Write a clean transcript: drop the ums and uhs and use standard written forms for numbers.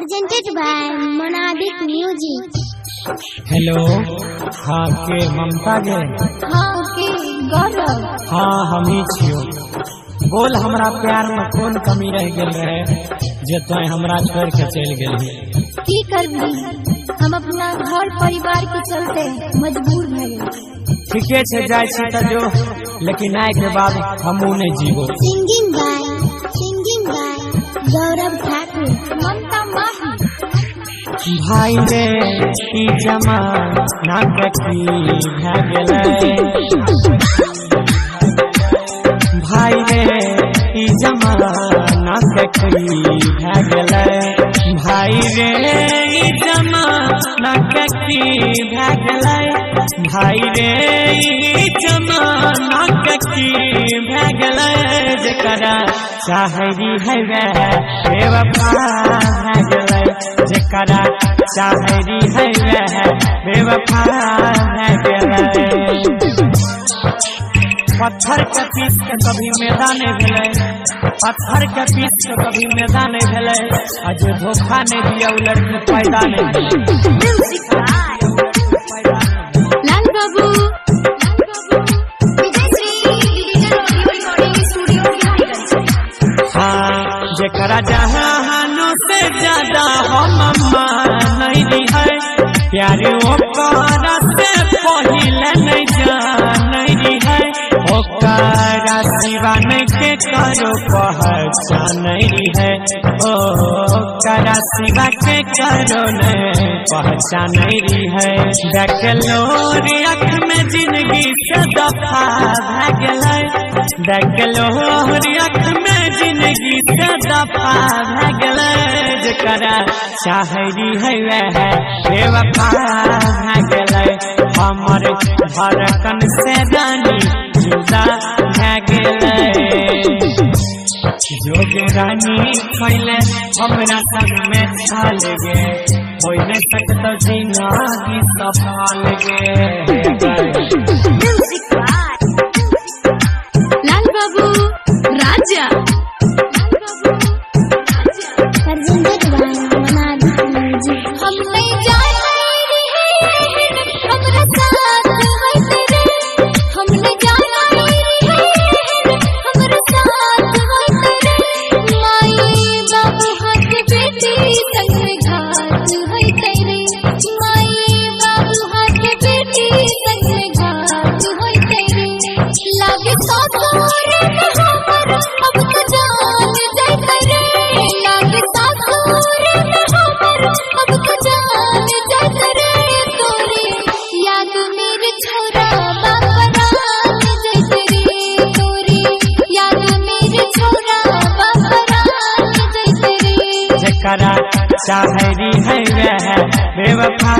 presented by Monabic Music. Hello, हाँ के ममता गे? हाँ के गौरव? हाँ हम ही छियो। बोल हमरा प्यार में कौन कमी रह गेल रहे जे तोय हमरा छोड़ के चल गेली? की करबी, हम अपना घर परिवार के चलते मजबूर भ गेल। ठीके छे, जाय छी त जो, लेकिन आय के बाद हमू नहीं जीवो। सिंगिंग बाय गौरव ठाकुर, ममता माही। भाई रे ई जमाना कथी भ गेलै, भाई रे ई जमाना कथी भ गेलै, भाई रे ई जमाना कथी भ गेलै, भाई रे ई जमाना कथी भ गेलै, जेकरा चाहरी है वह बेवफा भ गेलै, जेकरा चाहरी है वह बेवफा भ गेलै। पत्थर के पीस के कभी मैदान भेलै, पत्थर के पीस के कभी मैदान भेलै, आज धोखा नहीं दिया उ लड़की पैदा नहीं। हाँ जेकरा जहानों से ज्यादा हम नहीं है, प्यार ओकरा से पहिले नहीं जानी है, ओकरा सिवा नहीं के करो पहचान है, ओकरा सिवा के करो नहीं पहचान है। देख लो रे अख में जिंदगी से दफा भ गेलै, देख लो रे अख में जिंदगी से दफा भ गेलै, जेकरा चाहरी है वह बेवफा भ गेलै, हमर धड़कन से रानी जुदा भ गेलै। जोग रानी पहले हमरा संग में छाल गे, हो नहीं सकता जिंदगी सफल गे। लाल बाबू राजा, presented by Monabic Music. हम नहीं जाने हमरा साथ है तेरे, हम नहीं जाने हमरा साथ है तेरे, माई बाबू हाथ बेटी संग में घात है तेरे, माई बाबू हाथ बेटी संग में घात है तेरे, लागे सासुर हमर अब तो जान जाए तेरे, लागे सासुर हमर अब तो जान जाए तेरे, तोरे याद मेरे छोरा बाबरान जाए तेरे, तोरे याद मेरे छोरा बाबरान जाए तेरे, जेकरा चाहरी है वह बेवफा